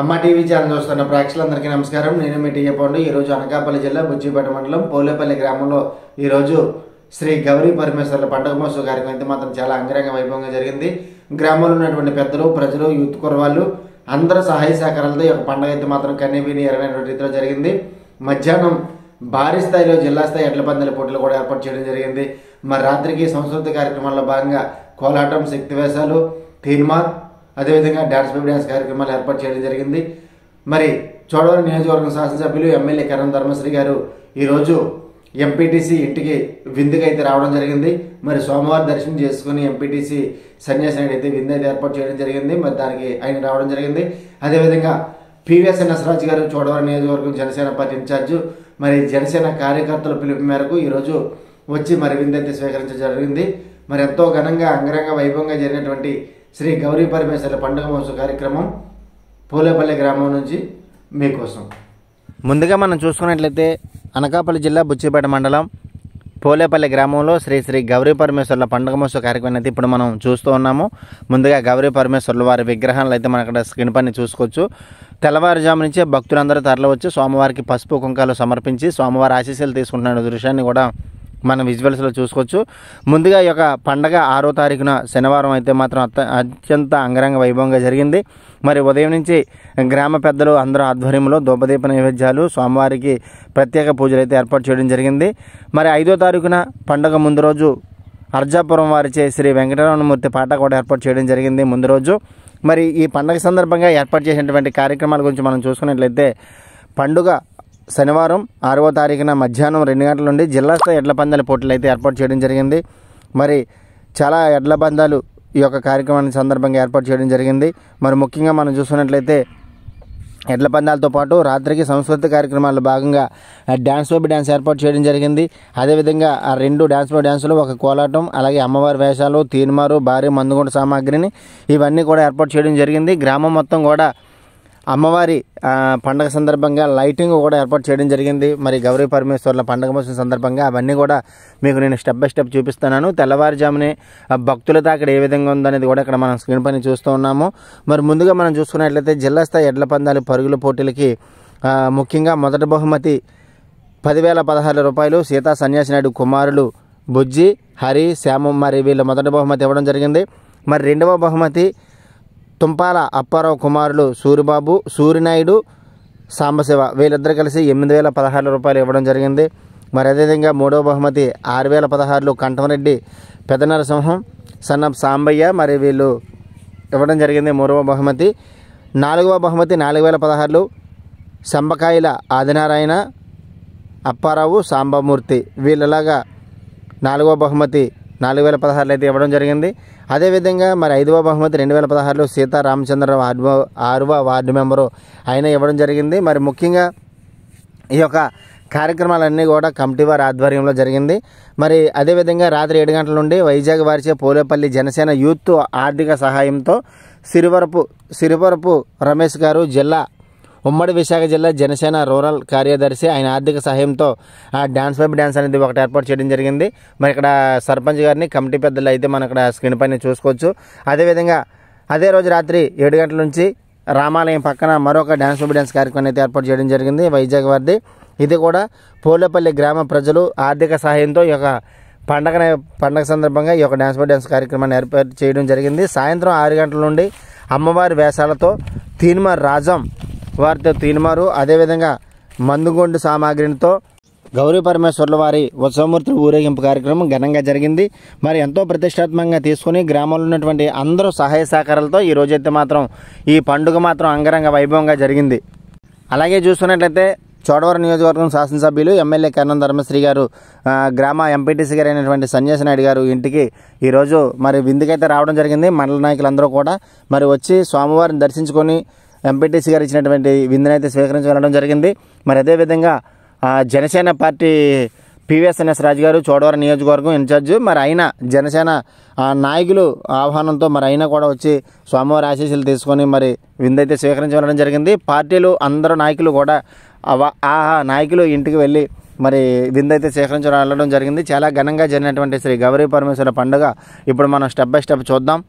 అమ్మ TV channel చూస్తున్న ప్రేక్షకులందరికీ నమస్కారం. నేను మీ టీఏ పండు. ఈరోజు అనకాపల్లి జిల్లా బుచ్చిపేట మండలం పోలేపల్లి గ్రామంలో ఈరోజు శ్రీ గౌరీ పరమేశ్వర్ల పండుగ మహోత్సవ కార్యక్రమం అయితే మాత్రం చాలా అంగరంగ వైభవంగా జరిగింది. గ్రామంలో ఉన్నటువంటి పెద్దలు, ప్రజలు, యూత్ కుర్రవాళ్ళు అందరూ సహాయ సహకారాలతో ఈ పండుగ అయితే మాత్రం కన్నీబీని ఎరగైనటువంటి రీతిలో జరిగింది. మధ్యాహ్నం భారీ స్థాయిలో జిల్లా స్థాయి ఎడ్ల పందాల పోటీలు కూడా ఏర్పాటు చేయడం జరిగింది. మరి రాత్రికి సంస్కృతి కార్యక్రమాల్లో భాగంగా కోలాటం, శక్తివేశాలు, తీన్మార్, అదేవిధంగా డాన్స్ బేబీ డాన్స్ కార్యక్రమాలు ఏర్పాటు చేయడం జరిగింది. మరి చోడవరం నియోజకవర్గం శాసనసభ్యులు ఎమ్మెల్యే కరణం ధర్మశ్రీ గారు ఈరోజు ఎంపీటీసీ ఇంటికి విందుగా అయితే రావడం జరిగింది. మరి సోమవారం దర్శనం చేసుకుని ఎంపీటీసీ సన్యాసి నాయుడు అయితే విందు అయితే ఏర్పాటు చేయడం జరిగింది. మరి దానికి ఆయన రావడం జరిగింది. అదేవిధంగా పివిఎస్ నసరాజ్ గారు చోడవరం నియోజకవర్గం జనసేన పార్టీ ఇన్ఛార్జు, మరి జనసేన కార్యకర్తల పిలుపు మేరకు ఈరోజు వచ్చి మరి విందు అయితే స్వీకరించడం జరిగింది. మరి ఎంతో ఘనంగా అంగరంగ వైభవంగా జరిగినటువంటి శ్రీ గౌరీ పరమేశ్వర్ల పండుగ మహోత్సవ కార్యక్రమం పోలేపల్లి గ్రామం నుంచి మీకోసం. ముందుగా మనం చూసుకున్నట్లయితే అనకాపల్లి జిల్లా బుచ్చిపేట మండలం పోలేపల్లి గ్రామంలో శ్రీ గౌరీ పరమేశ్వర్ల పండుగ మహోత్సవ కార్యక్రమం అయితే ఇప్పుడు మనం చూస్తూ ఉన్నాము. ముందుగా గౌరీ పరమేశ్వర్ల వారి విగ్రహాలు అయితే మనం అక్కడ స్క్రీన్ పైన చూసుకోవచ్చు. తెల్లవారుజాము నుంచే భక్తులందరూ తరలివచ్చి స్వామివారికి పసుపు కుంకాలు సమర్పించి స్వామివారి ఆశీస్సులు తీసుకుంటున్న దృశ్యాన్ని కూడా మనం విజువల్స్లో చూసుకోవచ్చు. ముందుగా ఈ యొక్క పండగ 6వ తారీఖున శనివారం అయితే మాత్రం అత్యంత అంగరంగ వైభవంగా జరిగింది. మరి ఉదయం నుంచి గ్రామ పెద్దలు అందరూ ఆధ్వర్యంలో ధూపదీప నైవేద్యాలు, స్వామివారికి ప్రత్యేక పూజలు అయితే ఏర్పాటు చేయడం జరిగింది. మరి 5వ తారీఖున పండుగ ముందు రోజు అర్జాపురం వారిచే శ్రీ వెంకటరమణమూర్తి పాట కూడా ఏర్పాటు చేయడం జరిగింది ముందు రోజు. మరి ఈ పండుగ సందర్భంగా ఏర్పాటు చేసినటువంటి కార్యక్రమాల గురించి మనం చూసుకున్నట్లయితే పండుగ శనివారం 6వ తారీఖున మధ్యాహ్నం 2 గంటల నుండి జిల్లా స్థాయి ఎడ్ల పందాల పోటీలు అయితే ఏర్పాటు చేయడం జరిగింది. మరి చాలా ఎడ్ల పందాలు ఈ యొక్క కార్యక్రమాన్ని సందర్భంగా ఏర్పాటు చేయడం జరిగింది. మరి ముఖ్యంగా మనం చూసుకున్నట్లయితే ఎడ్ల పందాలతో పాటు రాత్రికి సంస్కృతి కార్యక్రమాల్లో భాగంగా డ్యాన్స్ బేబీ డ్యాన్స్ ఏర్పాటు చేయడం జరిగింది. అదేవిధంగా ఆ 2 డ్యాన్స్ బేబీ డ్యాన్సులు, ఒక కోలాటం, అలాగే అమ్మవారి వేషాలు, తీన్మారు, భారీ మందుగుండ సామాగ్రిని ఇవన్నీ కూడా ఏర్పాటు చేయడం జరిగింది. గ్రామం మొత్తం కూడా అమ్మవారి పండుగ సందర్భంగా లైటింగ్ కూడా ఏర్పాటు చేయడం జరిగింది. మరి గౌరీ పరమేశ్వర్ల పండుగ మహోత్సవం సందర్భంగా అవన్నీ కూడా మీకు నేను స్టెప్ బై స్టెప్ చూపిస్తున్నాను. తెల్లవారుజామునే భక్తుల తాకిడి ఏ విధంగా ఉందనేది కూడా ఇక్కడ మనం స్క్రీన్ పైన చూస్తూ ఉన్నాము. మరి ముందుగా మనం చూసుకున్నట్లయితే జిల్లా స్థాయి ఎడ్ల పందాలు పరుగుల పోటీలకి ముఖ్యంగా మొదటి బహుమతి 10,016 రూపాయలు సీతా సన్యాసి నాయుడు కుమారులు బుజ్జి, హరి, శ్యామం, మరి వీళ్ళు మొదటి బహుమతి ఇవ్వడం జరిగింది. మరి 2వ బహుమతి తుంపాల అప్పారావు కుమారులు సూరిబాబు, సూరినాయుడు, సాంబశివ వీళ్ళిద్దరు కలిసి 8,016 రూపాయలు ఇవ్వడం జరిగింది. మరి అదేవిధంగా 3వ బహుమతి 6,016 కంఠమరెడ్డి పెద్ద నరసింహం, సన్నప్ సాంబయ్య, మరి వీళ్ళు ఇవ్వడం జరిగింది 3వ బహుమతి. 4వ బహుమతి 4,016 సంబకాయల ఆదినారాయణ, అప్పారావు, సాంబమూర్తి వీళ్ళలాగా 4వ బహుమతి 4,016 అయితే ఇవ్వడం జరిగింది. అదేవిధంగా మరి 5వ బహుమతి 2,016 సీతా రామచంద్రరావు 6వ వార్డు మెంబరు ఆయన ఇవ్వడం జరిగింది. మరి ముఖ్యంగా ఈ యొక్క కార్యక్రమాలన్నీ కూడా కమిటీ వారి ఆధ్వర్యంలో జరిగింది. మరి అదేవిధంగా రాత్రి 7 గంటల నుండి వైజాగ్ వారిచే పోలేపల్లి జనసేన యూత్ ఆర్థిక సహాయంతో సిరివరపు రమేష్ గారు ఉమ్మడి విశాఖ జిల్లా జనసేన రూరల్ కార్యదర్శి ఆయన ఆర్థిక సహాయంతో ఆ డాన్స్ బేబీ డాన్స్ అనేది ఒకటి ఏర్పాటు చేయడం జరిగింది. మరి ఇక్కడ సర్పంచ్ గారిని, కమిటీ పెద్దలు అయితే మనం ఇక్కడ స్క్రీన్ పైన చూసుకోవచ్చు. అదేవిధంగా అదే రోజు రాత్రి 7 గంటల నుంచి రామాలయం పక్కన మరొక డాన్స్ బేబీ డాన్స్ కార్యక్రమాన్ని అయితే ఏర్పాటు చేయడం జరిగింది వైజాగ్ వారిది. ఇది కూడా పోలేపల్లి గ్రామ ప్రజలు ఆర్థిక సహాయంతో ఈ యొక్క పండగ సందర్భంగా ఈ యొక్క డాన్స్ బేబీ డాన్స్ కార్యక్రమాన్ని ఏర్పాటు చేయడం జరిగింది. సాయంత్రం 6 గంటల నుండి అమ్మవారి వేషాలతో తీన్మార్ రాజం వారితో తీన్మారు, అదేవిధంగా మందుగొండు సామాగ్రితో గౌరీ పరమేశ్వర్ల వారి ఉత్సవమూర్తుల ఊరేగింపు కార్యక్రమం ఘనంగా జరిగింది. మరి ఎంతో ప్రతిష్టాత్మకంగా తీసుకుని గ్రామంలో ఉన్నటువంటి అందరూ సహాయ సహకారాలతో ఈ రోజైతే మాత్రం ఈ పండుగ మాత్రం అంగరంగ వైభవంగా జరిగింది. అలాగే చూసుకున్నట్లయితే చోడవరం నియోజకవర్గం శాసనసభ్యులు ఎమ్మెల్యే కరణం ధర్మశ్రీ గారు గ్రామ ఎంపీటీసీ గారు అయినటువంటి సన్యాసి నాయుడు గారు ఇంటికి ఈరోజు మరి విందుకైతే రావడం జరిగింది. మండల నాయకులందరూ కూడా మరి వచ్చి స్వామివారిని దర్శించుకొని ఎంపీటీసీ గారు ఇచ్చినటువంటి విందునైతే స్వీకరించి వెళ్ళడం జరిగింది. మరి అదేవిధంగా జనసేన పార్టీ పివిఎస్ రాజు గారు చోడవరం నియోజకవర్గం ఇన్ఛార్జ్, మరి ఆయన జనసేన నాయకులు ఆహ్వానంతో మరి అయినా కూడా వచ్చి స్వామివారి ఆశీస్సులు తీసుకొని మరి విందైతే స్వీకరించి వెళ్ళడం జరిగింది. పార్టీలు అందరూ నాయకులు కూడా ఆ నాయకులు ఇంటికి వెళ్ళి మరి విందైతే స్వీకరించి వెళ్ళడం జరిగింది. చాలా ఘనంగా జరిగినటువంటి శ్రీ గౌరీ పరమేశ్వర పండుగ ఇప్పుడు మనం స్టెప్ బై స్టెప్ చూద్దాం.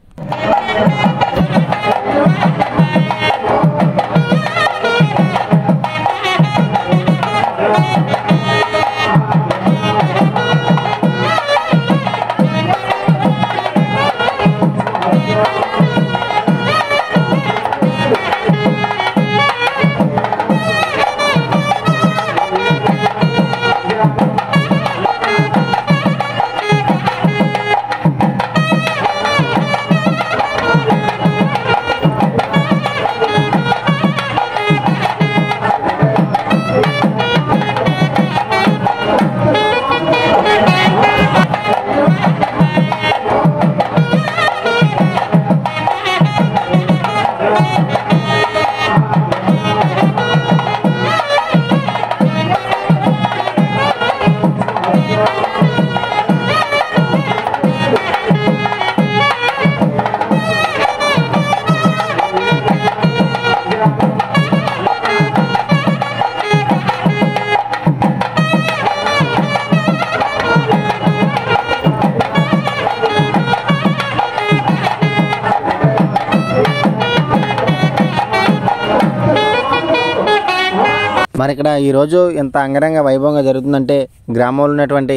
మరి ఇక్కడ ఈరోజు ఇంత అంగరంగ వైభవంగా జరుగుతుందంటే గ్రామంలో ఉన్నటువంటి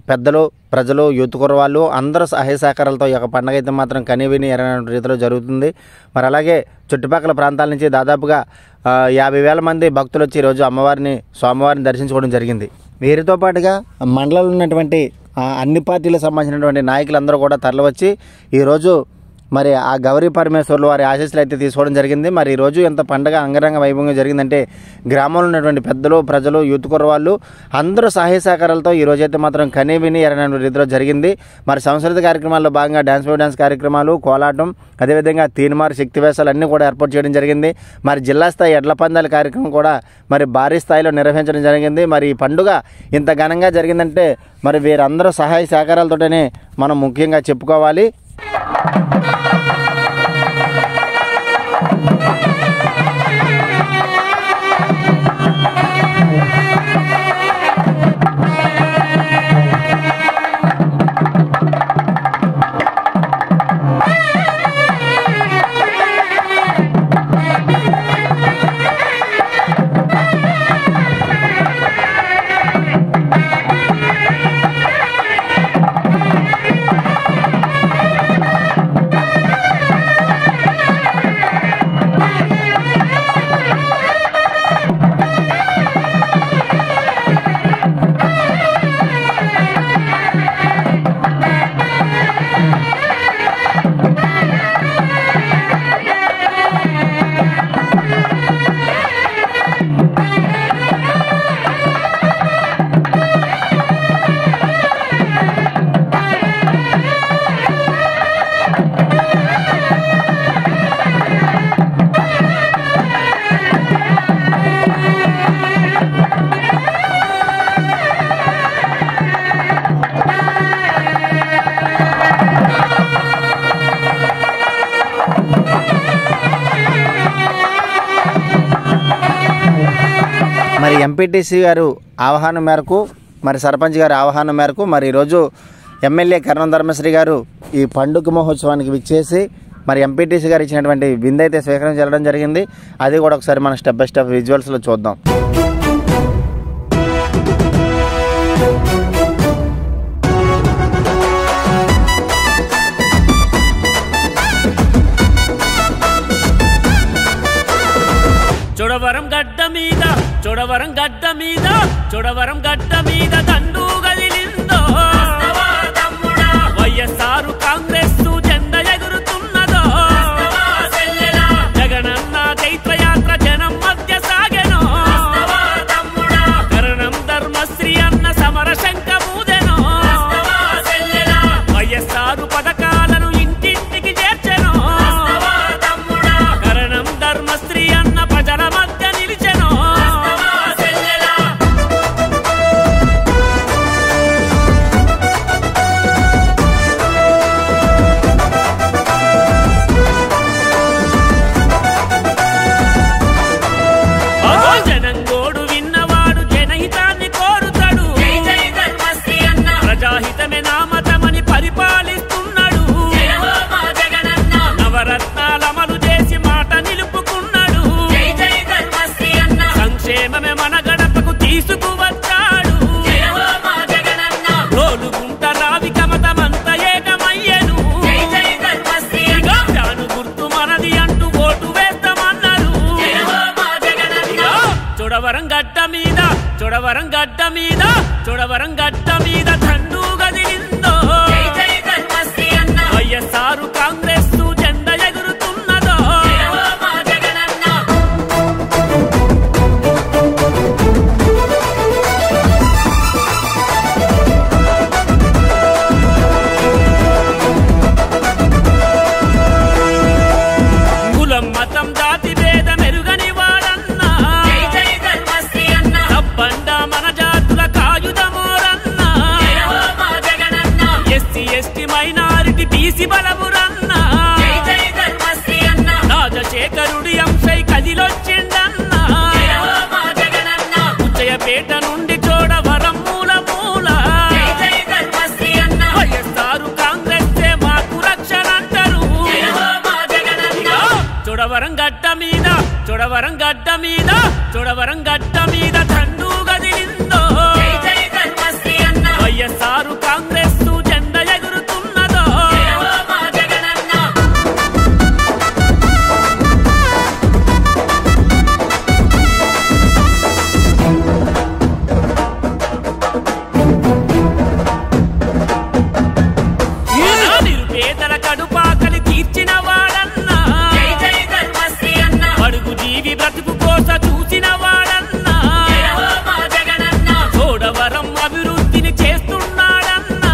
పెద్దలు, ప్రజలు, యూత్ కుర్రవాళ్ళు అందరూ సహాయ సహకారాలతో ఈ యొక్క పండుగ అయితే మాత్రం కనివిని ఎరగని రీతిలో జరుగుతుంది. మరి అలాగే చుట్టుపక్కల ప్రాంతాల నుంచి దాదాపుగా 50,000 మంది భక్తులు వచ్చి ఈరోజు స్వామివారిని దర్శించుకోవడం జరిగింది. వీరితో పాటుగా మండలంలో ఉన్నటువంటి అన్ని పార్టీలకు సంబంధించినటువంటి నాయకులందరూ కూడా తరలివచ్చి ఈరోజు మరి ఆ గౌరీ పరమేశ్వర్లు వారి ఆశీస్సులు అయితే తీసుకోవడం జరిగింది. మరి ఈరోజు ఎంత పండుగ అంగరంగ వైభవంగా జరిగిందంటే గ్రామంలో ఉన్నటువంటి పెద్దలు, ప్రజలు, యూత్ కుర్రవాళ్ళు అందరూ సహాయ సహకారాలతో ఈరోజు అయితే మాత్రం కనీవిని ఎరగని రీతిలో జరిగింది. మరి సంస్కృతి కార్యక్రమాల్లో భాగంగా డ్యాన్స్ కార్యక్రమాలు, కోలాటం, అదేవిధంగా తీన్మార్ శక్తి వేషాలు అన్నీ కూడా ఏర్పాటు చేయడం జరిగింది. మరి జిల్లా స్థాయి ఎడ్ల పందాల కార్యక్రమం కూడా మరి భారీ స్థాయిలో నిర్వహించడం జరిగింది. మరి ఈ పండుగ ఇంత ఘనంగా జరిగిందంటే మరి వీరందరూ సహాయ సహకారాలతోనే మనం ముఖ్యంగా చెప్పుకోవాలి. మరి ఎంపీటీసీ గారు ఆహ్వానం మేరకు, మరి సర్పంచ్ గారి ఆహ్వానం మేరకు మరి ఈరోజు ఎమ్మెల్యే కరణం ధర్మశ్రీ గారు ఈ పండుగ మహోత్సవానికి విచ్చేసి మరి ఎంపీటీసీ గారు ఇచ్చినటువంటి విందు అయితే స్వీకరించడం జరిగింది. అది కూడా ఒకసారి మనం స్టెప్ బై స్టెప్ విజువల్స్లో చూద్దాం. చోడవరం గడ్డ మీద దండు గదిలిందో వైఎస్ఆర్ కాంగ్రెస్ జెండా ఎగురుతున్నదో జగనన్న చైత్రయాత్ర జనం మధ్య సాగెనో కరణం ధర్మశ్రీ అన్న సమర శంఖ మూదెనో వైఎస్ఆర్ పథకాలను ఇంటింటికి చేర్చెనో కరణం ధర్మశ్రీ అన్న ప్రజల మధ్య నిలిచెనో. జనంగోడు విన్నవాడు జనహితాన్ని కోరుతాడు, ప్రజాహితమే నామతమని పరిపాలిస్తున్నాడు, నవరత్నాల అమలు చేసి మాట నిలుపుకున్నాడు, సంక్షేమమే మన గడపకు తీసుకువచ్చాడు, రోలుగుంట రావి కమతమంత ఏకమయ్యను, జాను గుర్తు మనది అంటూ ఓటు వేస్తామన్నారు. చోడవరం గడ్డ మీద దండు గదిలిందో వైఎస్ఆర్ కాంగ్రెస్ జెండా ఎగురుతున్నదో. కులం మతం జాతి కదిలొచ్చిండన్నా ఉచ్చయపేట నుండి చోడవరం మూల మూల వైఎస్ఆర్ కాంగ్రెస్ మాకు రక్షణ అంటారు. చోడవరం గడ్డ మీద చోడవరం గడ్డ మీద చోడవరం గడ్డ మీద తండు గదిలిందో వైఎస్ఆర్ కాంగ్రెస్ జెండా ఎగురుతున్నదో. నిరుపేదల కడుపాకలి తీర్చిన వాడన్నా అడుగు జీవి బ్రతుకు కోస చూసిన వాడన్నా చోడవరం అభివృద్ధిని చేస్తున్నాడన్నా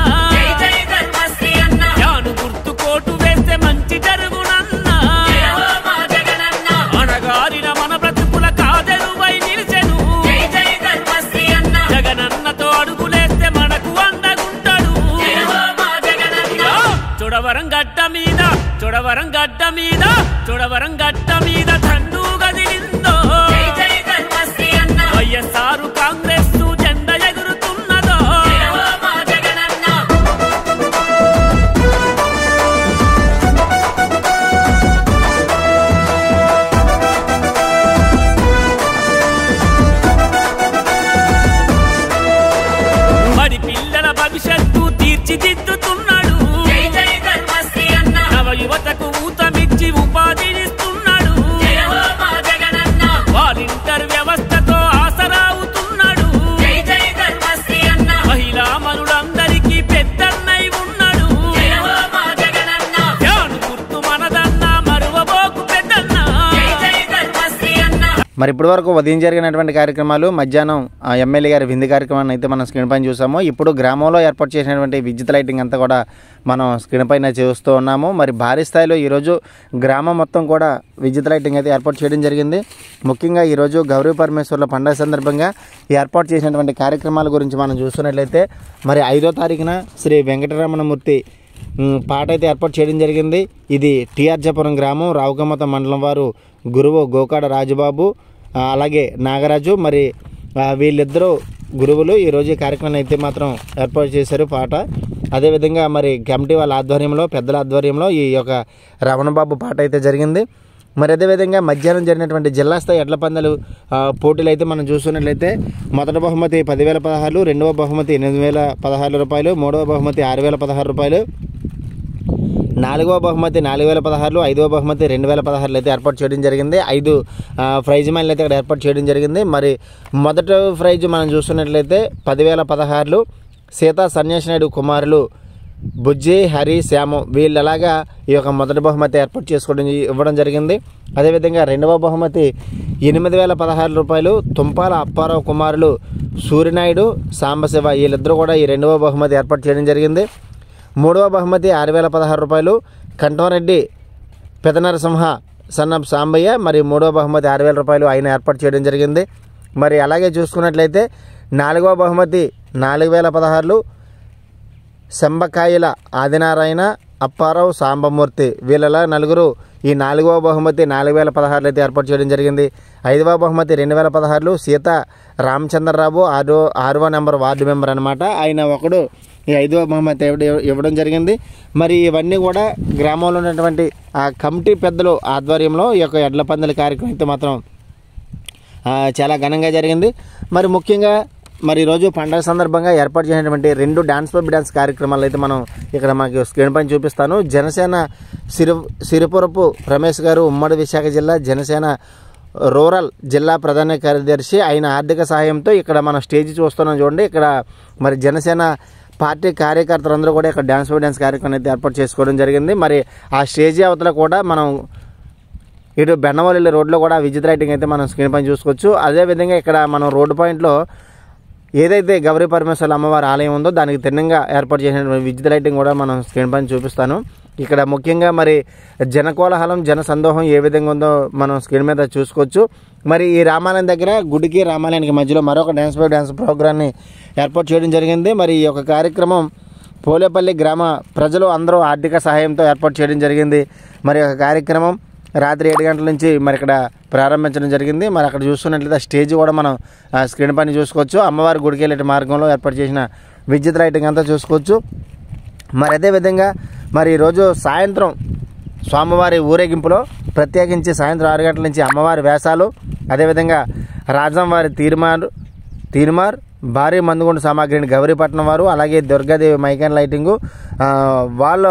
యాను గుర్తు కోటు వేస్తే మంచి జరుగునన్నా అణగారిన మన బ్రతుకుల కాదెరువై నిలిచెను జగనన్నతో అడుగులేస్తే మనకు అండగుంటాడు. చోడవరం గడ్డ మీద చోడవరం గడ్డ మీద చోడవరం గడ్డ మీద తండు గదిలిందో వైఎస్ఆర్ కాంగ్రెస్ జెండా ఎగురుతున్నదో. మరి పిల్లల భవిష్యత్తు తీర్చిదిద్దుతున్నాడు. నవ యువతకు ఊతమిచ్చి ఉపాధినిస్తున్నాడు. వాలంటీర్ వ్యవస్థతో ఆసరావుతున్నాడు. మహిళా మనులందరికీ పెద్దన్నై ఉన్నాడు. యాను గుర్తు మనదన్న మరువబోకు పెద్దన్న. మరి ఇప్పటి వరకు ఉదయం జరిగినటువంటి కార్యక్రమాలు, మధ్యాహ్నం ఎమ్మెల్యే గారి విందు కార్యక్రమాన్ని అయితే మనం స్క్రీన్ పైన చూసాము. ఇప్పుడు గ్రామంలో ఏర్పాటు చేసినటువంటి విద్యుత్ లైటింగ్ అంతా కూడా మనం స్క్రీన్ పైన చూస్తూ ఉన్నాము. మరి భారీ స్థాయిలో ఈరోజు గ్రామం మొత్తం కూడా విద్యుత్ లైటింగ్ అయితే ఏర్పాటు చేయడం జరిగింది. ముఖ్యంగా ఈరోజు గౌరీ పరమేశ్వర్ల పండుగ సందర్భంగా ఏర్పాటు చేసినటువంటి కార్యక్రమాల గురించి మనం చూస్తున్నట్లయితే మరి 5వ తారీఖున శ్రీ వెంకటరమణమూర్తి పాట అయితే ఏర్పాటు చేయడం జరిగింది. ఇది టీఆర్జపురం గ్రామం రావుకమ్మత మండలం వారు గురువు గోకాడ రాజుబాబు అలాగే నాగరాజు మరి వీళ్ళిద్దరూ గురువులు ఈరోజు ఈ కార్యక్రమాన్ని అయితే మాత్రం ఏర్పాటు చేశారు పాట. అదేవిధంగా మరి కమిటీ వాళ్ళ ఆధ్వర్యంలో పెద్దల ఆధ్వర్యంలో ఈ యొక్క రమణబాబు పాట అయితే జరిగింది. మరి అదేవిధంగా మధ్యాహ్నం జరిగినటువంటి జిల్లా స్థాయి ఎడ్ల పందాలు పోటీలు అయితే మనం చూస్తున్నట్లయితే మొదటి బహుమతి 10,016, రెండవ బహుమతి 8,016 రూపాయలు, మూడవ బహుమతి 6,016 రూపాయలు, నాలుగవ బహుమతి 4,016, ఐదవ బహుమతి 2,016 అయితే ఏర్పాటు చేయడం జరిగింది. 5 ప్రైజ్ మనీలు అయితే ఇక్కడ ఏర్పాటు చేయడం జరిగింది. మరి మొదటి ప్రైజ్ మనం చూస్తున్నట్లయితే 10,016 సీతా సన్యాసి నాయుడు కుమారులు బుజ్జి, హరి, శ్యాము వీళ్ళలాగా ఈ యొక్క మొదటి బహుమతి ఏర్పాటు ఇవ్వడం జరిగింది. అదేవిధంగా రెండవ బహుమతి 8,016 రూపాయలు తుంపాల అప్పారావు కుమారులు సూర్యనాయుడు, సాంబశివ వీళ్ళిద్దరూ కూడా ఈ రెండవ బహుమతి ఏర్పాటు చేయడం జరిగింది. మూడవ బహుమతి 6,016 రూపాయలు కంటోరెడ్డి పెదనరసింహ సన్నబ్ సాంబయ్య మరి మూడవ బహుమతి 6,000 రూపాయలు ఆయన ఏర్పాటు చేయడం జరిగింది. మరి అలాగే చూసుకున్నట్లయితే నాలుగవ బహుమతి 4,016 శంబకాయల ఆదినారాయణ, అప్పారావు, సాంబమూర్తి వీళ్ళ నలుగురు ఈ నాలుగవ బహుమతి 4,016 అయితే ఏర్పాటు చేయడం జరిగింది. ఐదవ బహుమతి 2,016 సీత రామచంద్రరావు 6వ నెంబర్ వార్డు మెంబర్ అనమాట. ఆయన ఒకడు ఈ 5వ బహుమతి ఇవ్వడం జరిగింది. మరి ఇవన్నీ కూడా గ్రామంలో ఉన్నటువంటి ఆ కమిటీ పెద్దలు ఆధ్వర్యంలో ఈ యొక్క ఎడ్ల పందాల కార్యక్రమం అయితే మాత్రం చాలా ఘనంగా జరిగింది. మరి ముఖ్యంగా మరి ఈరోజు పండుగ సందర్భంగా ఏర్పాటు చేసినటువంటి 2 డాన్స్ పబ్ డాన్స్ కార్యక్రమాలు అయితే మనం ఇక్కడ మనకి స్క్రీన్ పైన చూపిస్తాను. జనసేన సిరిపురపు రమేష్ గారు ఉమ్మడి విశాఖ జిల్లా జనసేన రూరల్ జిల్లా ప్రధాన కార్యదర్శి ఆయన ఆర్థిక సహాయంతో ఇక్కడ మనం స్టేజ్ చూస్తున్నాం చూడండి. ఇక్కడ మరి జనసేన పార్టీ కార్యకర్తలందరూ కూడా ఇక్కడ డాన్స్ పబ్ డాన్స్ కార్యక్రమం అయితే ఏర్పాటు చేసుకోవడం జరిగింది. మరి ఆ స్టేజీ అవతల కూడా మనం ఇటు బెన్నవల్లి రోడ్లో కూడా విద్యుత్ లైటింగ్ అయితే మనం స్క్రీన్ పైన చూసుకోవచ్చు. అదేవిధంగా ఇక్కడ మనం రోడ్డు పాయింట్లో ఏదైతే గౌరీ పరమేశ్వర్ల అమ్మవారి ఆలయం ఉందో దానికి తిన్నంగా ఏర్పాటు చేసిన విద్యుత్ లైటింగ్ కూడా మనం స్క్రీన్ పైన చూపిస్తాను. ఇక్కడ ముఖ్యంగా మరి జనకోలాహలం జన సందోహం ఏ విధంగా ఉందో మనం స్క్రీన్ మీద చూసుకోవచ్చు. మరి ఈ రామాలయం దగ్గర గుడికి రామాలయానికి మధ్యలో మరొక డ్యాన్స్ బై డ్యాన్స్ ప్రోగ్రాన్ని ఏర్పాటు చేయడం జరిగింది. మరి ఈ యొక్క కార్యక్రమం పోలేపల్లి గ్రామ ప్రజలు అందరూ ఆర్థిక సహాయంతో ఏర్పాటు చేయడం జరిగింది. మరి ఒక కార్యక్రమం రాత్రి 7 గంటల నుంచి మరి ఇక్కడ ప్రారంభించడం జరిగింది. మరి అక్కడ చూస్తున్నట్లయితే ఆ స్టేజ్ కూడా మనం స్క్రీన్ పైన చూసుకోవచ్చు. అమ్మవారి గుడికి వెళ్ళే మార్గంలో ఏర్పాటు చేసిన విద్యుత్ లైటింగ్ అంతా చూసుకోవచ్చు. మరి అదేవిధంగా మరి ఈరోజు సాయంత్రం స్వామివారి ఊరేగింపులో ప్రత్యేకించి సాయంత్రం 6 గంటల నుంచి అమ్మవారి వేషాలు, అదేవిధంగా రాజంవారి తీర్మార్ భారీ మందుగుండు సామాగ్రిని గౌరీపట్నం వారు, అలాగే దుర్గాదేవి మైకాన్ లైటింగు వాళ్ళ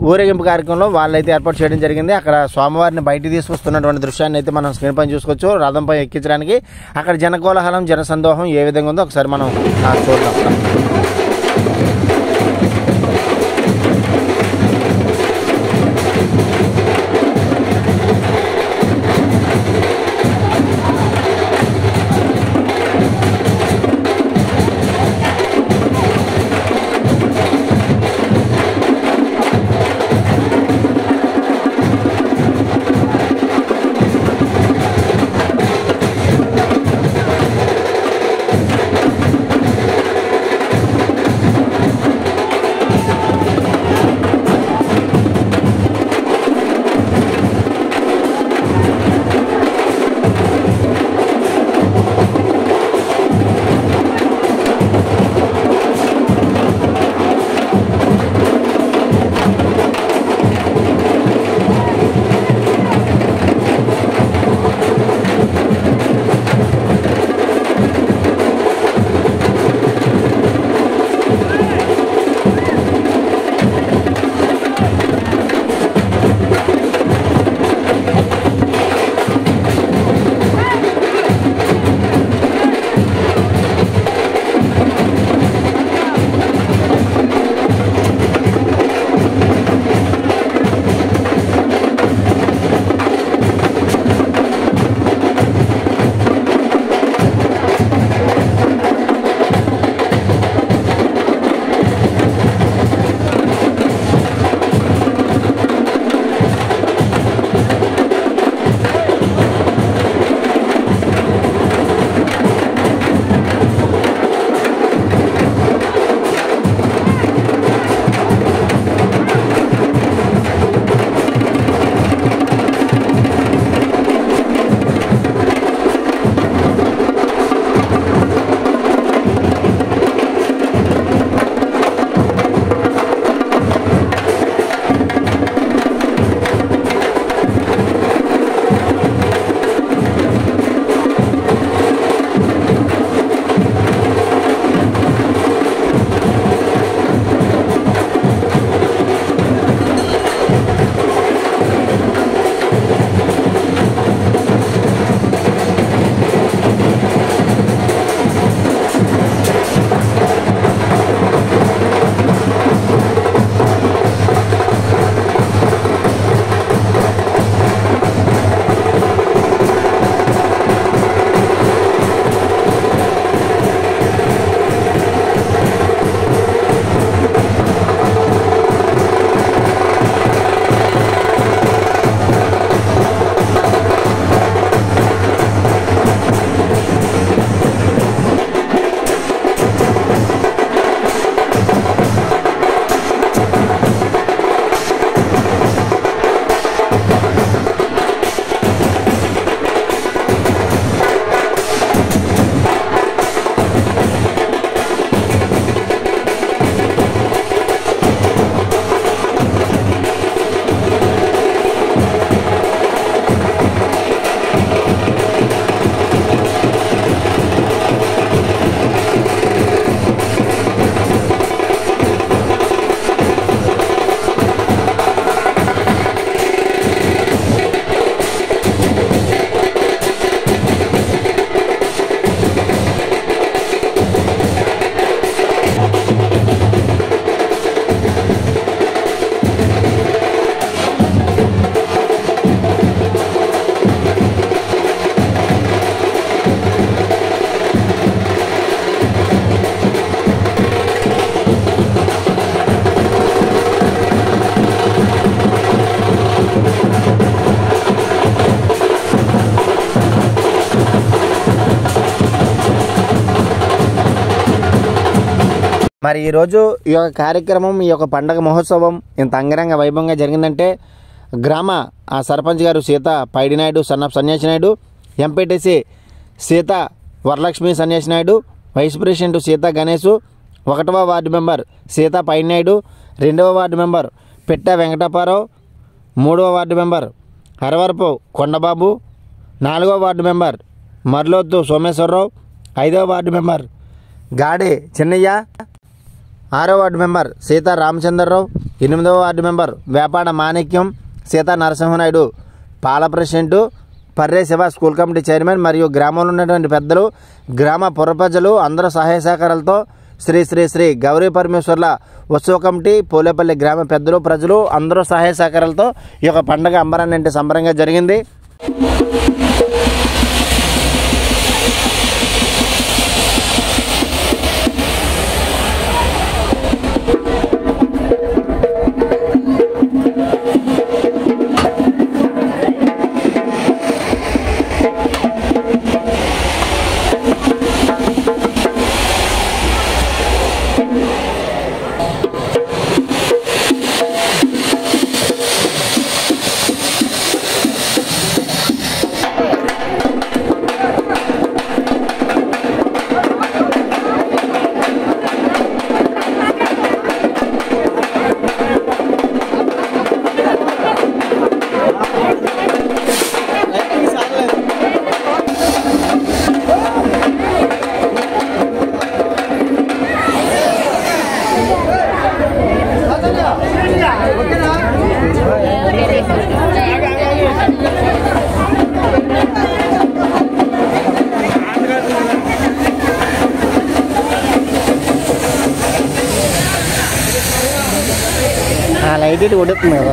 ఊరేగింపు కార్యక్రమంలో వాళ్ళైతే ఏర్పాటు చేయడం జరిగింది. అక్కడ స్వామివారిని బయటికి తీసుకొస్తున్నటువంటి దృశ్యాన్ని అయితే మనం స్క్రీన్ పైన చూసుకోవచ్చు. రథంపై ఎక్కించడానికి అక్కడ జనకోలాహలం జనసందోహం ఏ విధంగా ఉందో ఒకసారి మనం చూద్దాం. మరి ఈరోజు ఈ యొక్క కార్యక్రమం, ఈ యొక్క పండగ మహోత్సవం ఇంత అంగరంగ వైభవంగా జరిగిందంటే గ్రామ సర్పంచ్ గారు సీత పైడినాయుడు సన్నప్ సన్యాసి నాయుడు, ఎంపీటీసీ సీత వరలక్ష్మి సన్యాసి నాయుడు, వైస్ ప్రెసిడెంట్ సీత గణేష్, 1వ వార్డు మెంబర్ సీత పైడినాయుడు, 2వ వార్డు మెంబర్ పెట్ట వెంకటప్పారావు, 3వ వార్డు మెంబర్ అరవరపు కొండబాబు, 4వ వార్డు మెంబర్ మర్లోతు సోమేశ్వరరావు, 5వ వార్డు మెంబర్ గాడి చిన్నయ్య, 6వ వార్డు మెంబర్ సీతా రామచంద్రరావు, 8వ వార్డు మెంబర్ వేపాడ మాణిక్యం, సీతా నరసింహనాయుడు పాల president, Parre Siva school committee chairman మరియు గ్రామంలో ఉన్నటువంటి పెద్దలు, గ్రామ పుర ప్రజలు అందరూ సహాయ సహకారాలతో శ్రీ శ్రీ శ్రీ గౌరీ పరమేశ్వర్ల ఉత్సవ కమిటీ, పోలేపల్లి గ్రామ పెద్దలు ప్రజలు అందరూ సహాయ సహకారాలతో ఈ యొక్క పండుగ అంబరాన్నంటే సంబరంగా జరిగింది. లైట్ ఇటు కొడుతుంది కదా.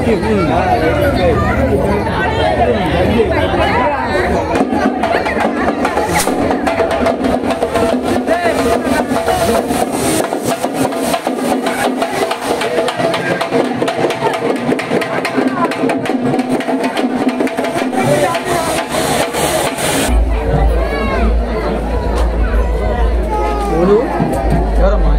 ఎవరమ్మా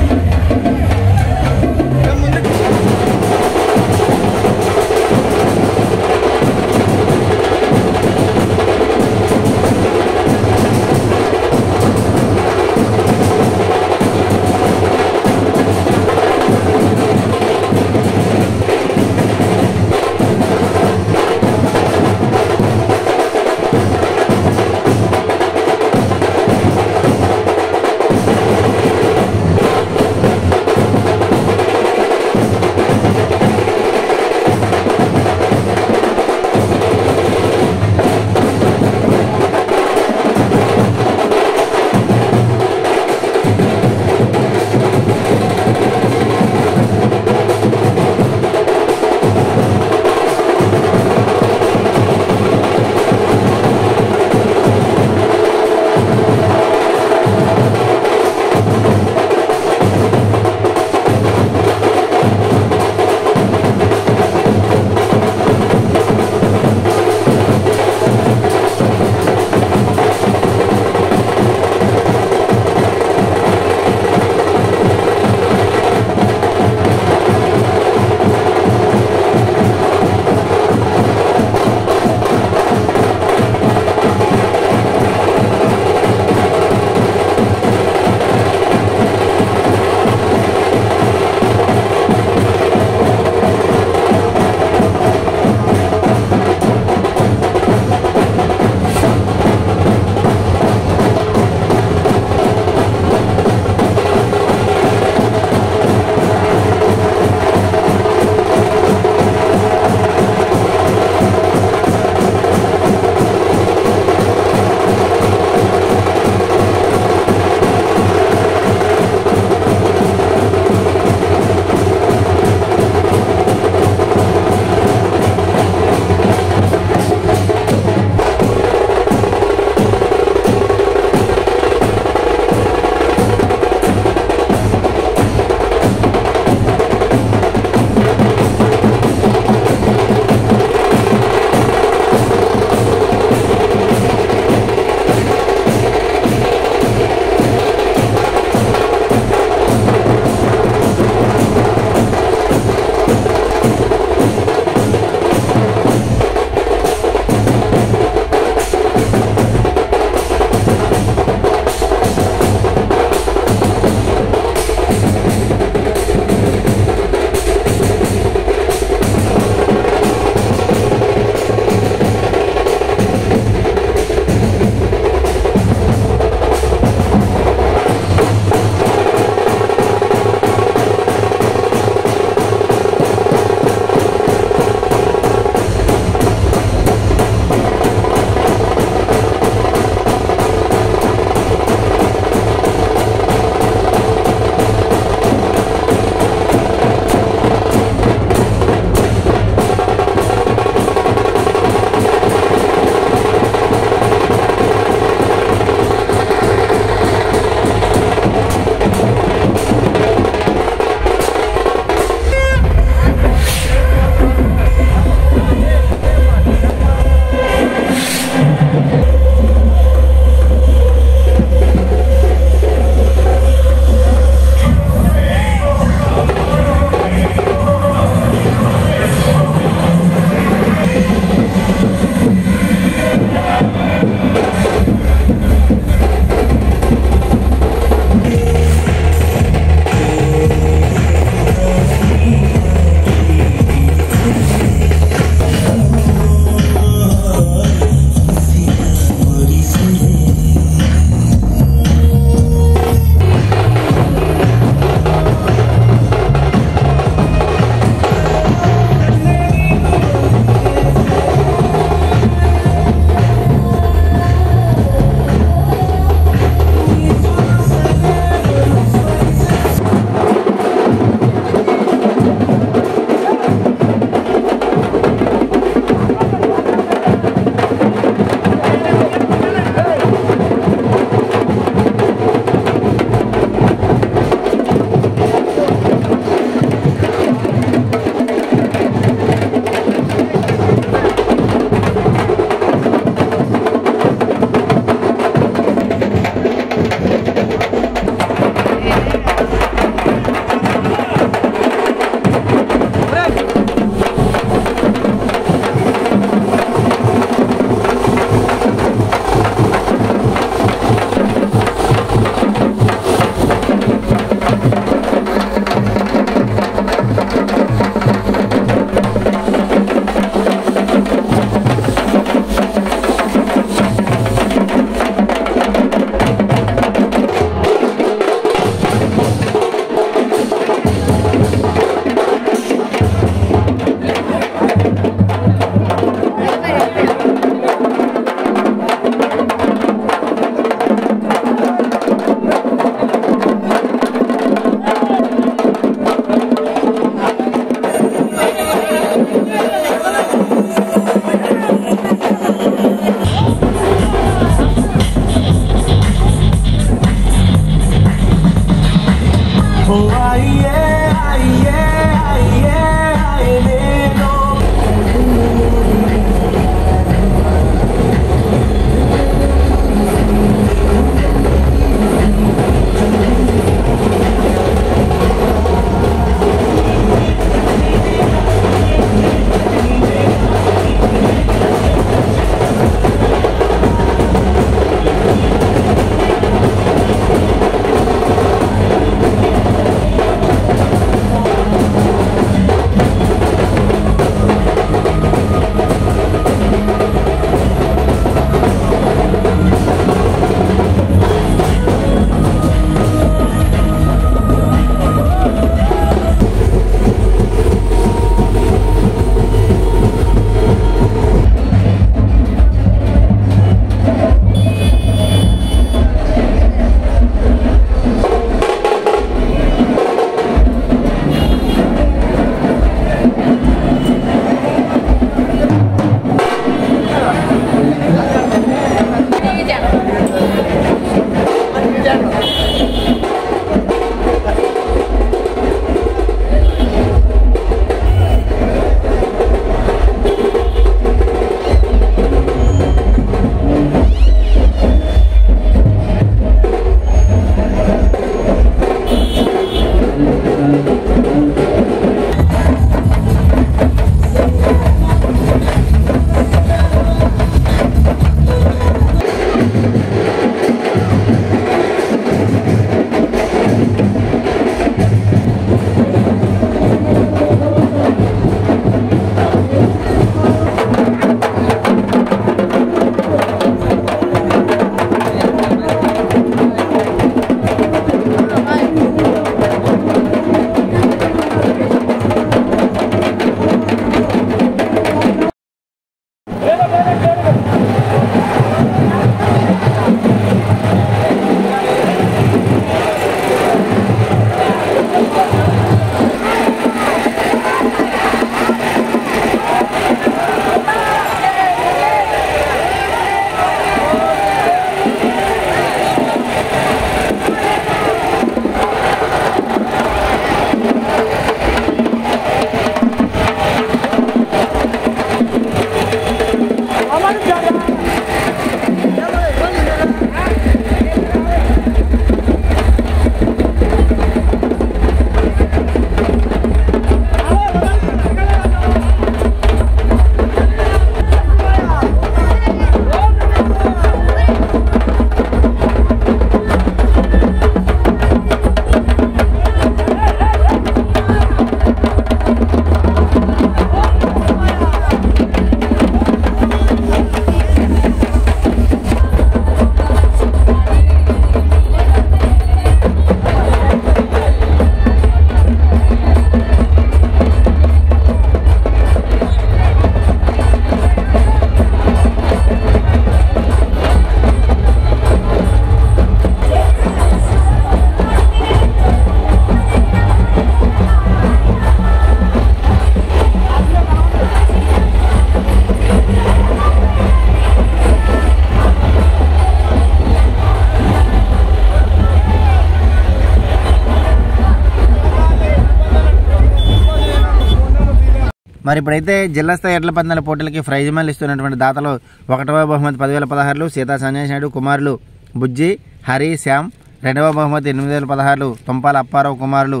మరి ఇప్పుడైతే జిల్లా స్థాయి ఎడ్ల పందాల పోటీలకి ప్రైజ్ మనీ ఇస్తున్నటువంటి దాతలు 1వ బహుమతి 10,016 సీతా సంజయ్ నాయుడు కుమారులు బుజ్జి హరి శ్యామ్, 2వ బహుమతి 8,016 తుంపాల అప్పారావు కుమారులు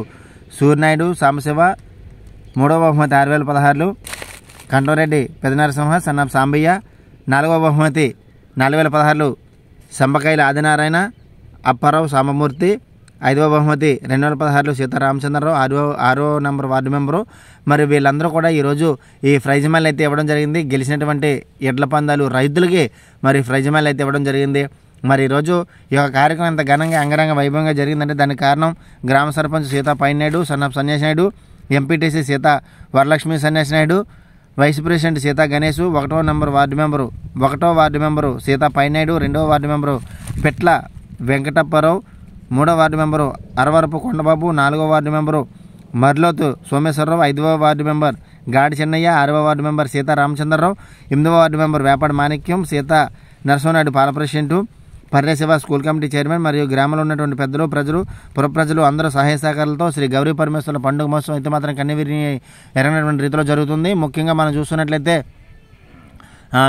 సూర్యనాయుడు సాంబశివ, 3వ బహుమతి 6,016 కంటోరెడ్డి పెదనరసింహ సన్నాఫ్ సాంబయ్య, 4వ బహుమతి 4,016 సంబకాయల ఆదినారాయణ అప్పారావు సాంబమూర్తి, 5వ బహుమతి 2,016 సీతారామచంద్రరావు 6వ నంబర్ వార్డు మెంబరు. మరి వీళ్ళందరూ కూడా ఈరోజు ఈ ప్రైజ్ మనీ అయితే ఇవ్వడం జరిగింది. గెలిచినటువంటి ఎడ్ల పందాలు రైతులకి మరి ప్రైజ్ మనీ అయితే ఇవ్వడం జరిగింది. మరి ఈరోజు ఈ యొక్క కార్యక్రమం ఎంత ఘనంగా అంగరంగ వైభవంగా జరిగిందంటే దానికి కారణం గ్రామ సర్పంచ్ సీతా పైనాయుడు, సన్నాఫ్ సన్యాసి నాయుడు, ఎంపీటీసీ సీతా వరలక్ష్మి సన్యాసి నాయుడు, వైస్ ప్రెసిడెంట్ సీతా గణేష్, 1వ వార్డు మెంబరు సీతా పైనాయుడు, 2వ వార్డు మెంబరు పెట్ల వెంకటప్పారావు, 3వ వార్డు మెంబరు అరవరపు కొండబాబు, 4వ వార్డు మెంబరు మర్లోతు సోమేశ్వరరావు, 5వ వార్డు మెంబర్ గాడి చెన్నయ్య, 6వ వార్డు మెంబర్ సీతా రామచంద్రరావు, 8వ వార్డు మెంబర్ వేపాడు మాణిక్యం, సీతా నరసింహనాయుడు పాల president, Parre Siva school committee chairman మరియు గ్రామంలో ఉన్నటువంటి పెద్దలు, ప్రజలు, పుర ప్రజలు అందరూ సహాయ సహకారాలతో శ్రీ గౌరీ పరమేశ్వరుల పండుగ మహోత్సవం అయితే మాత్రం కన్నీవిరిని ఎరగినటువంటి రీతిలో జరుగుతుంది. ముఖ్యంగా మనం చూస్తున్నట్లయితే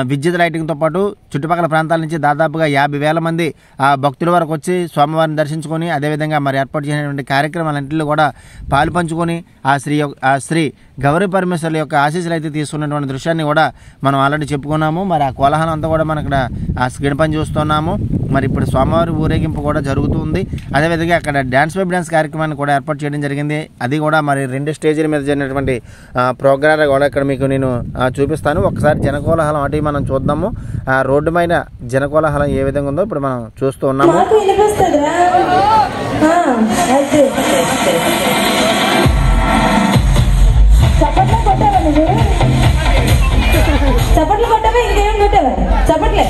విద్యుత్ లైటింగ్తో పాటు చుట్టుపక్కల ప్రాంతాల నుంచి దాదాపుగా 50,000 మంది భక్తుల వరకు వచ్చి స్వామివారిని దర్శించుకొని అదేవిధంగా మరి ఏర్పాటు చేసినటువంటి కార్యక్రమాలన్నింటిలో కూడా పాలు పంచుకొని ఆ శ్రీ గౌరీ పరమేశ్వరుల యొక్క ఆశీస్సులు అయితే తీసుకున్నటువంటి దృశ్యాన్ని కూడా మనం ఆల్రెడీ చెప్పుకున్నాము. మరి ఆ కోలాహలం అంతా కూడా మనం ఇక్కడ ఆ స్క్రీన్ పని చూస్తున్నాము. మరి ఇప్పుడు స్వామివారి ఊరేగింపు కూడా జరుగుతుంది. అదేవిధంగా అక్కడ డ్యాన్స్ బై డ్యాన్స్ కార్యక్రమాన్ని కూడా ఏర్పాటు చేయడం జరిగింది. అది కూడా మరి 2 స్టేజీల మీద జరిగినటువంటి ప్రోగ్రాం కూడా ఇక్కడ మీకు నేను చూపిస్తాను. ఒకసారి జనకోలాహలం అటు మనం చూద్దాము. ఆ రోడ్డు పైన జనకోలాహలం ఏ విధంగా ఉందో ఇప్పుడు మనం చూస్తూ ఉన్నాము. చప్పట్లు కొట్టావా, ఇంకేం కొట్టావా? చప్పట్లే.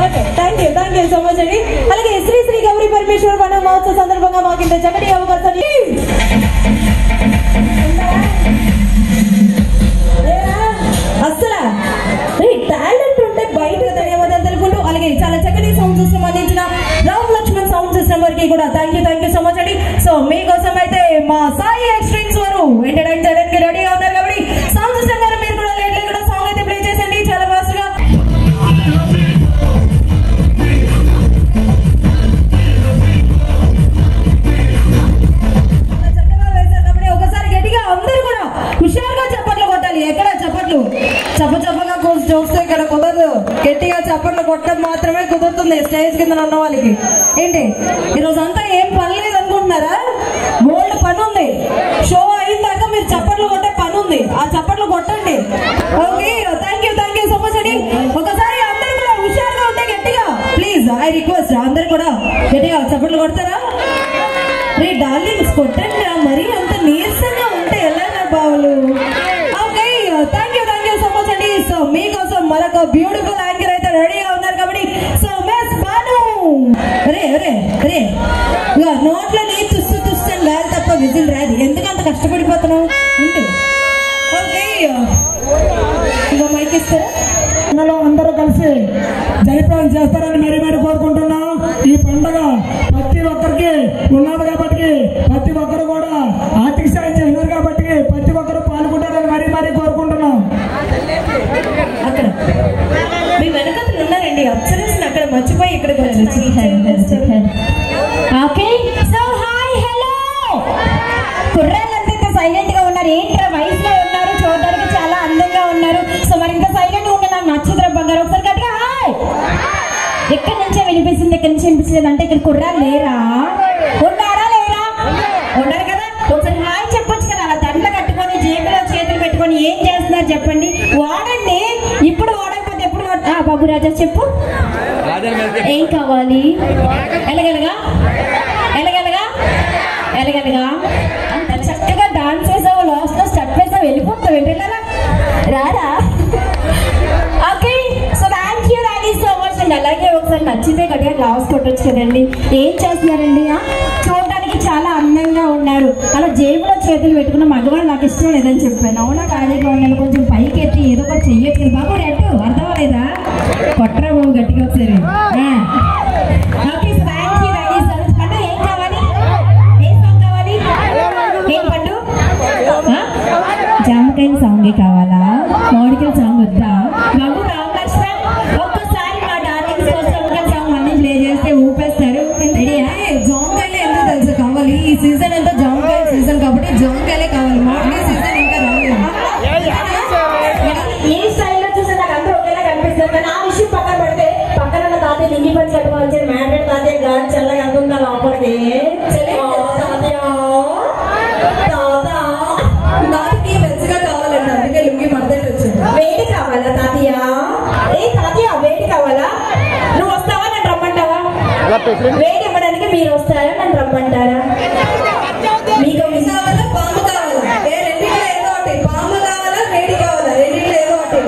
Okay, thank you so much అండి. అలాగే శ్రీ శ్రీ గౌరీ పరమేశ్వర పండుగ మహోత్సవ సందర్భంగా మాకు ఇంత చక్కటి అవకాశాన్ని అస్సలు టాలెంట్ ఉంటే బయట ధన్యవాదాలు తెలుపుకుంటూ అలాగే చాలా చక్కటి సౌండ్ సిస్టమ్ అందించిన రామ్ లక్ష్మణ్ సౌండ్ సిస్టమ్ వారికి కూడా థ్యాంక్ యూ సో మచ్ అండి. సో మీకోసం అయితే మా సాయి ఎక్స్ట్రీమ్స్ వారు ఎంటర్టైన్ చేయడానికి రెడీగా ఉన్నారు కాబట్టి సౌండ్ సిస్టమ్ గారు మీరు కూడా లేట్ లేకుండా సాంగ్ అయితే ప్లే చేసండి చాలా ఫాస్ట్ గా. చక్కగా వేశారు కాబట్టి ఒకసారి గట్టిగా అందరూ కూడా హుషారుగా చప్పట్లు కొట్టాలి. ఎక్కడ చప్పట్లు చప్పగా చూస్తే ఇక్కడ కుదరదు. గట్టిగా చప్పట్లు కొట్టడం మాత్రమే కుదురుతుంది స్టేజ్ కింద ఉన్న వాళ్ళకి. ఏంటి ఈరోజు అంతా ఏం పని లేదు అనుకుంటున్నారా? గోల్డ్ పని ఉంది. షో అయిన దాకా మీరు చప్పట్లు కొట్టే పని ఉంది. ఆ చప్పట్లు కొట్టండి. Okay, thank you so much అండి. ఒకసారి అందరూ కూడా హుషారుగా ఉంటే గట్టిగా ప్లీజ్ ఐ రిక్వెస్ట్ అందరు కూడా గట్టిగా చప్పట్లు కొడతారా? రే డార్లింగ్స్ కొట్టండి. మరీ అంత నీరసంగా ఉంటే ఎలా బావులు? Okay, thank you so much అండి. సో మీకోసం మరొక బ్యూటిఫుల్ యాంకర్ అయితే రెడీగా ఉన్నారు కాబట్టి సో మిస్ బాను రే నోట్లో నీ తుస్సని రాదు తప్ప విజిల్ రాదు. ఎందుకంత కష్టపడిపోతున్నావు? ఓకే, ఇంకా మైక్ ఇస్తారా? అందరూ కలిసి జయప్రదం చేస్తారని మరీ కోరుకుంటున్నాం. ఈ పండుగ ప్రతి ఒక్కరికి ఉన్నది కాబట్టి ప్రతి ఒక్కరు కూడా ఆర్థిక సాయం చేసినారు కాబట్టి ప్రతి ఒక్కరు పాల్గొంటారని మరీ కోరుకుంటున్నాం. అక్కడ మీ వెనకలు ఉన్నారండి అప్సరస్ అక్కడ మర్చిపోయి ఇక్కడికి వచ్చి. Okay, so hi hello. కుర్రాళ్ళంతా సైలెంట్ గా ఉన్నారు. ఏంట్రా వయసులో ఉన్నారు, చూడడానికి చాలా అందంగా ఉన్నారు. సో మరి ఇంత సైలెంట్ గా ఉంటే నాకు నచ్చుతురా బంగారు. ఒకసారి గట్టిగా హాయ్. ఎక్కడి నుంచే వినిపిస్తుంది, ఎక్కడి నుంచి వినిపించలేదు అంటే ఇక్కడ కుర్రాళ్ళు లేరా? ఉన్నారా లేరా? ఉన్నారు కదా. ఒకసారి హాయ్ చెప్పొచ్చు కదా. అలా దండ కట్టుకొని జేబులో చేతులు పెట్టుకొని ఏం చేస్తున్నారు చెప్పండి. వాడండి. ఇప్పుడు వాడకపోతే ఎప్పుడు బాబు రాజా చెప్పు ఏం కావాలి? ఎలగలగా అంత చక్కగా డాన్స్ వేసావు, లాస్ట్ లో స్టెప్ వేసావు, వెళ్ళిపోతావు. వెళ్ళారా రారా? Okay, so thank you so much అండి. అలాగే ఒకసారి నచ్చితే గట్టిగా క్లాస్ కొట్టొచ్చు కదండి. ఏం చేస్తున్నారండి? చూడడానికి చాలా అందంగా ఉన్నారు. అలా జేబులో చేతులు పెట్టుకున్న మగవాళ్ళు నాకు ఇష్టం లేదని చెప్పాను. అవునా ఖాళీగా ఉన్నాను, కొంచెం పైకి ఎత్తి ఏదో ఒకటి చెయ్యొచ్చు కదా బాబు. రెడ్డు అర్థమలేదా? కొట్టరా బాబు గట్టిగా ఒకసారి. Okay, so thank you so much. పండు ఏం కావాలి? ఏం సాంగ్ కావాలి? ఏం పండు? జామకాయల సాంగే కావాలా? మామిడికాయల సాంగ్ వద్దా బాబు? రామ్ లక్ష్మణ్ ఒక్కసారి మా డార్లింగ్స్ కోసం ఒక సాంగ్ అన్ని ప్లే చేస్తే ఊపేస్తారు. జామకాయలు ఎంత తెలుసు కావాలి? ఈ సీజన్ అంతా జామకాయల సీజన్ కాబట్టి జామకాయలే కావాలి. మామిడికాయ సీజన్ ఇంకా రాలేదు. ఏ స్టైల్లో చూస్తే నాకు అందరూ ఒకేలా కనిపిస్తారు. కానీ ఆ విషయం పక్కన పడితే పక్కన ఉన్న తాతయ్య లింగి పని కట్టుకోవాల్సిన మ్యారేజ్ తాతయ్య గాడి చల్లగా అంటుందా లోపలికి? తాతకి వెచ్చగా కావాలండి, అందుకే లుంగి మద్దతు వచ్చింది. వేడి కావాలా తాతయ్య? ఏ తాతయ్య వేడి కావాలా? నువ్వు వస్తావా నన్ను రమ్మంటావా? వేడి ఇవ్వడానికి మీరు వస్తారా నన్ను రమ్మంటారా? మీకు కావాలా పాము కావాలా? రెండింటిలో ఏదో ఒకటి. పాము కావాలా వేడి కావాలా? రెండింటిలో ఏదో ఒకటి.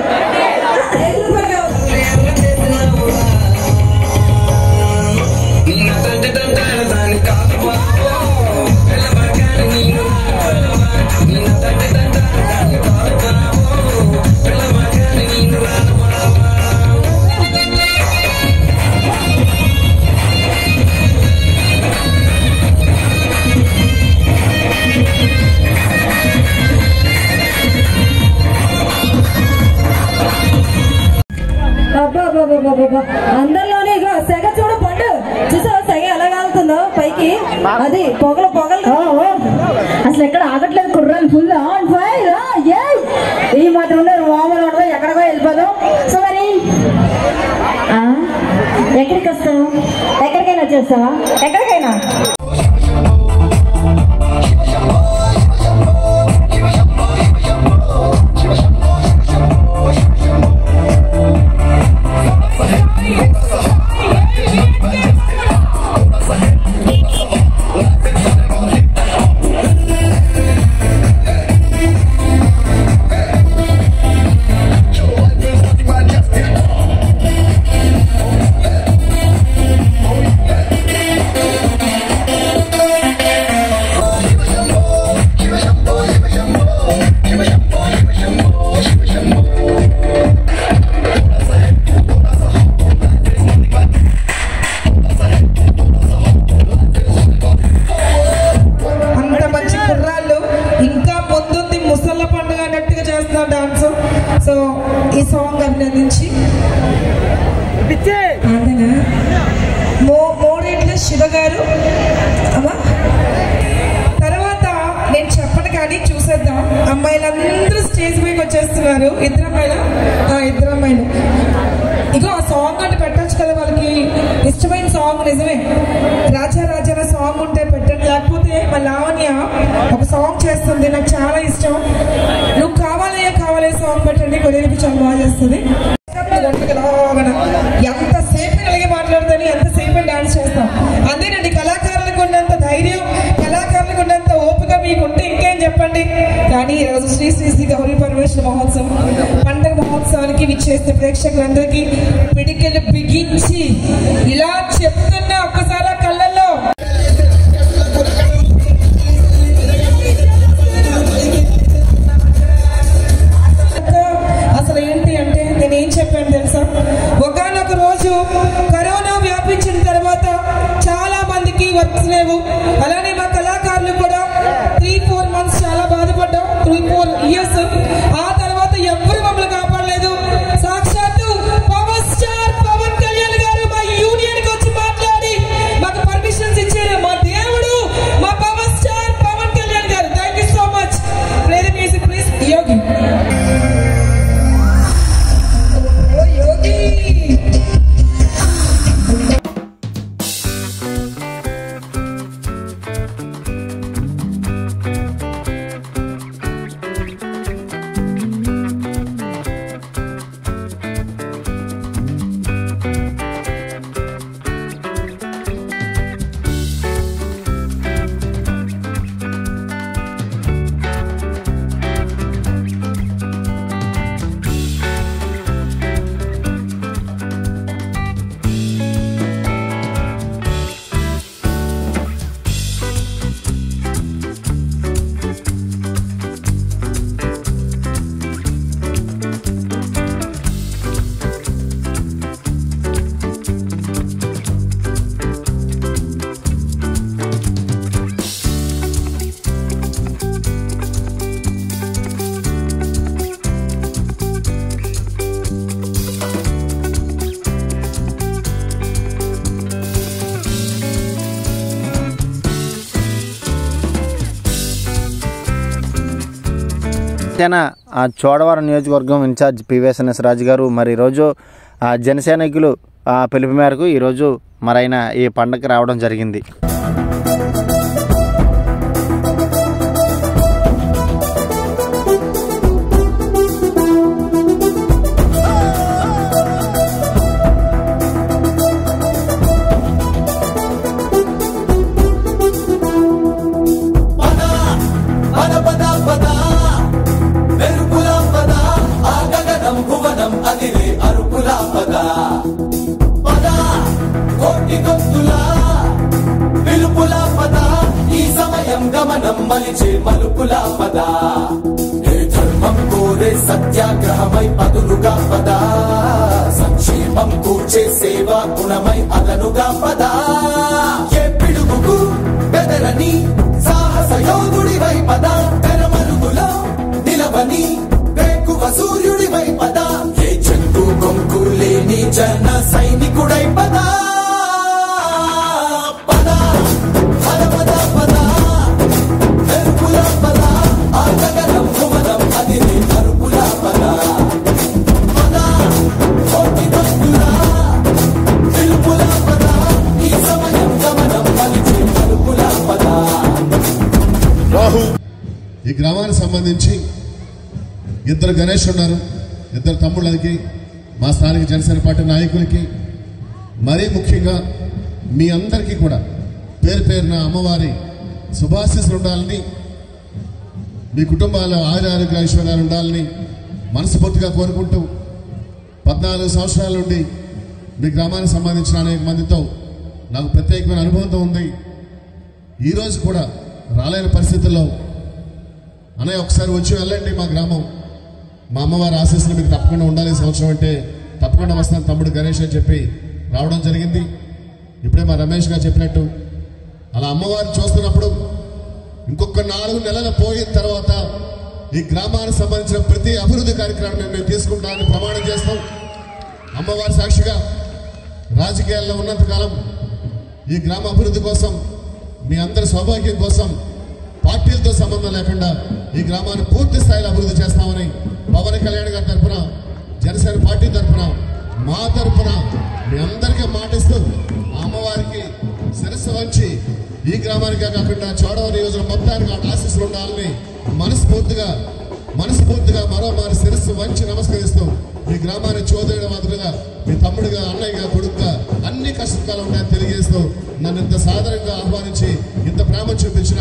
అందరిలోనే ఇక సెగ చూడు పండు చూసావా సెగ ఎలా కాలుతుందో పైకి అది పొగలు పొగలు అసలు ఎక్కడ ఆగట్లేదు కుర్రాలు ఫుల్ ఆన్ ఫైర్ ఈ మాత్రం ఉన్నారు మామూలు ఉండదు ఎక్కడికో వెళ్ళిపోదాం. సో మరి ఎక్కడికి వస్తావు? ఎక్కడికైనా వచ్చేస్తావా? ఎక్కడికైనా సో ఈ సాంగ్ అభినందించి మోడేట్ల శివ గారు తర్వాత నేను చెప్పను కానీ చూసేద్దాం. అమ్మాయిలందరూ స్టేజ్ పైకి వచ్చేస్తున్నారు. ఇద్దరు అమ్మాయిలు ఇగో ఆ సాంగ్ అంటే పెట్టచ్చు కదా, వాళ్ళకి ఇష్టమైన సాంగ్. నిజమే, రాజా సాంగ్ ఉంటే పెట్టండి, లేకపోతే మా లావణ్య ఒక సాంగ్ చేస్తుంది నాకు చాలా ఇష్టం. నువ్వు కావాలే సాంగ్ పెట్టండి, కొద్దిగా చాలా బాగా చేస్తుంది. ఎంతసేపు అలాగే మాట్లాడుతాను, ఎంతసేపు డాన్స్ చేస్తాం. అదేనండి, కళాకారులకు ఉన్నంత ధైర్యం, కళాకారులకు ఉన్నంత ఓపిక మీకుంటే ఇంకేం చెప్పండి. కానీ ఈరోజు శ్రీ శ్రీ శ్రీ గౌరీ పరమేశ్వర మహోత్సవం పండుగ మహోత్సవానికి విచ్చేసిన ప్రేక్షకులందరికీ పిడికెలు బిగించి ఇలా చెప్తున్న ఒక్కసారి కళ్ళల్లో అసలు ఏంటి అంటే నేనేం చెప్పాను తెలుసా? ఒకనొక రోజు కరోనా వ్యాపించిన తర్వాత చాలా మందికి వర్క్స్ లేవు. అలానే మా కళాకారులు కూడా 3-4 months చాలా బాధపడ్డాం, 3-4 years. ఆ తర్వాత ఎవరు మమ్మల్ని కాపాడలేదు. సాక్షాత్తు పవర్ స్టార్ పవన్ కళ్యాణ్ గారు మా యూనియన్ కి వచ్చి మాట్లాడి మాకు పర్మిషన్స్ ఇచ్చారు. మా దేవుడు మా power star Pawan Kalyan garu. Thank you so much. Play the music please. Yogi Chodavaram నియోజకవర్గం ఇన్ఛార్జ్ పివిఎస్ఎన్ఎస్ రాజు గారు మరి ఈరోజు జనసైనికులు పిలుపు మేరకు ఈరోజు మరైన ఈ పండగకి రావడం జరిగింది. సత్యాగ్రహమై పదులుగా పదా, సంక్షేమం కూర్చే సేవా గుణమై అదనుగా పదా, ఏ పిడుగుకు బెదరని సాహస యోధుడివై పదా, తెరమరుగులో నిలవని వేకువ సూర్యుడివై పదా, ఏ చెంగు కొంకు లేని జన ఈ గ్రామానికి సంబంధించి ఇద్దరు గణేష్ ఉన్నారు, ఇద్దరు తమ్ముళ్ళకి, మా స్థానిక జనసేన పార్టీ నాయకులకి, మరీ ముఖ్యంగా మీ అందరికీ కూడా పేరు పేరున అమ్మవారి శుభాశీస్సులు ఉండాలని, మీ కుటుంబాల్లో ఆరోగ్య ఐశ్వర్యాలు ఉండాలని మనస్ఫూర్తిగా కోరుకుంటూ 14 సంవత్సరాల నుండి మీ గ్రామానికి సంబంధించిన అనేక మందితో నాకు ప్రత్యేకమైన అనుభవంతో ఉంది. ఈరోజు కూడా రాలేని పరిస్థితుల్లో అన్నయ్య ఒకసారి వచ్చి వెళ్ళండి మా గ్రామం, మా అమ్మవారి ఆశీస్సులు మీకు తప్పకుండా ఉండాలి సంవత్సరం అంటే తప్పకుండా వస్తాను తమ్ముడు గణేష్ అని చెప్పి రావడం జరిగింది. ఇప్పుడే మా రమేష్ గారు చెప్పినట్టు అలా అమ్మవారిని చూస్తున్నప్పుడు ఇంకొక 4 నెలలు పోయిన తర్వాత ఈ గ్రామానికి సంబంధించిన ప్రతి అభివృద్ధి కార్యక్రమాన్ని మేము తీసుకుంటామని ప్రమాణం చేస్తాం. అమ్మవారి సాక్షిగా రాజకీయాల్లో ఉన్నంతకాలం ఈ గ్రామ అభివృద్ధి కోసం, మీ అందరి సౌభాగ్యం కోసం పార్టీలతో సంబంధం లేకుండా ఈ గ్రామాన్ని పూర్తి స్థాయిలో అభివృద్ధి చేస్తామని పవన్ కళ్యాణ్ గారి తరఫున, జనసేన పార్టీ తరఫున, మా తరఫున మీ అందరికీ మాటిస్తూ అమ్మవారికి శిరస్సు వంచి ఈ గ్రామానికే కాకుండా చోడవ నియోజకవర్గం మొత్తానికి ఆశీస్సులు ఉండాలని మనస్ఫూర్తిగా మరోమారి శిరస్సు వంచి నమస్కరిస్తూ మీ గ్రామాన్ని చోదరుడు మాదిరిగా, మీ తమ్ముడిగా, అన్నయ్యగా, కొడుకుగా అన్ని కష్టకాలు ఉన్నాయని తెలియజేస్తూ నన్ను ఇంత సాధారణంగా ఆహ్వానించి ఇంత ప్రేమ చూపించిన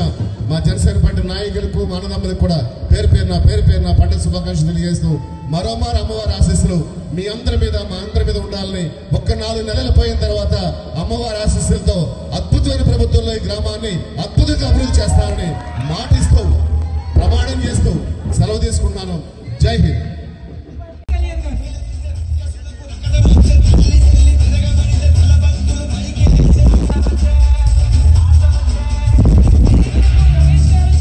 మా జనసేన పార్టీ నాయకులకు, మా అన్నదమ్ములకు కూడా పేరు పేరున పండుగ శుభాకాంక్షలు తెలియజేస్తూ మరోమారు అమ్మవారి ఆశీస్సులు మీ అందరి మీద, మా అందరి మీద ఉండాలని, ఒక్క 4 నెలలు పోయిన తర్వాత అమ్మవారి ఆశీస్సులతో అద్భుతమైన ప్రభుత్వంలో ఈ గ్రామాన్ని అద్భుతంగా అభివృద్ధి చేస్తానని మాటిస్తూ ప్రమాణం చేస్తూ సెలవు తీసుకుంటున్నాను. జై హింద్.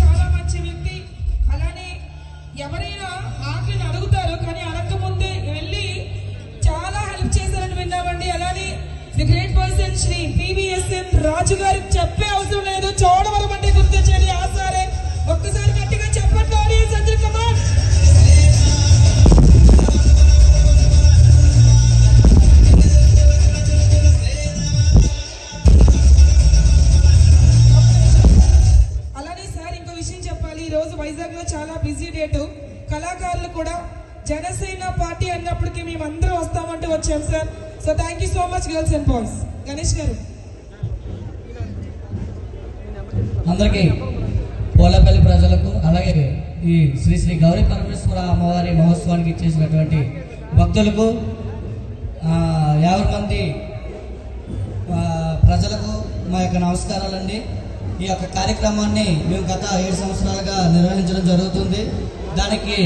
చాలా మంచి వ్యక్తి. అలానే ఎవరైనా ఆకలిని అడుగుతారు కానీ అడగకముందే వెళ్ళి చాలా హెల్ప్ చేశారని విన్నామండి. అలానే the great person Shri PVSN Raju గారికి చెప్పే అవసరం లేదు, చోడవరం అంటే గుర్తొచ్చేది ఆసారే. ఒక్కసారి గట్టిగా చెప్పండి ఆడియన్స్ అందరూ, కమాన్. అలానే సార్ ఇంకో విషయం చెప్పాలి, ఈ రోజు వైజాగ్ లో చాలా బిజీ డేటు, కళాకారులు కూడా జనసేన పార్టీ అన్నప్పటికీ మేము అందరూ వస్తామంటూ వచ్చాం sir. So thank you so much girls and boys. Ganesh గారు. అందరికీ పోలేపల్లి ప్రజలకు, అలాగే ఈ శ్రీ శ్రీ గౌరీ పరమేశ్వర అమ్మవారి మహోత్సవానికి ఇచ్చేసినటువంటి భక్తులకు, 50 మంది ప్రజలకు మా యొక్క నమస్కారాలండి. ఈ యొక్క కార్యక్రమాన్ని మేము గత 7 సంవత్సరాలుగా నిర్వహించడం జరుగుతుంది. దానికి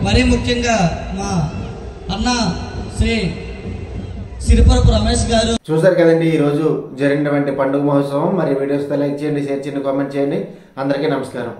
మరీ ముఖ్యంగా మా అన్న శ్రీ సిరిపురపు రమేష్ గారు. చూసారు కదండి ఈ రోజు జరిగినటువంటి పండుగ మహోత్సవం. మరి వీడియోస్ లైక్ చేయండి, షేర్ చేయండి, కామెంట్ చేయండి. అందరికీ నమస్కారం.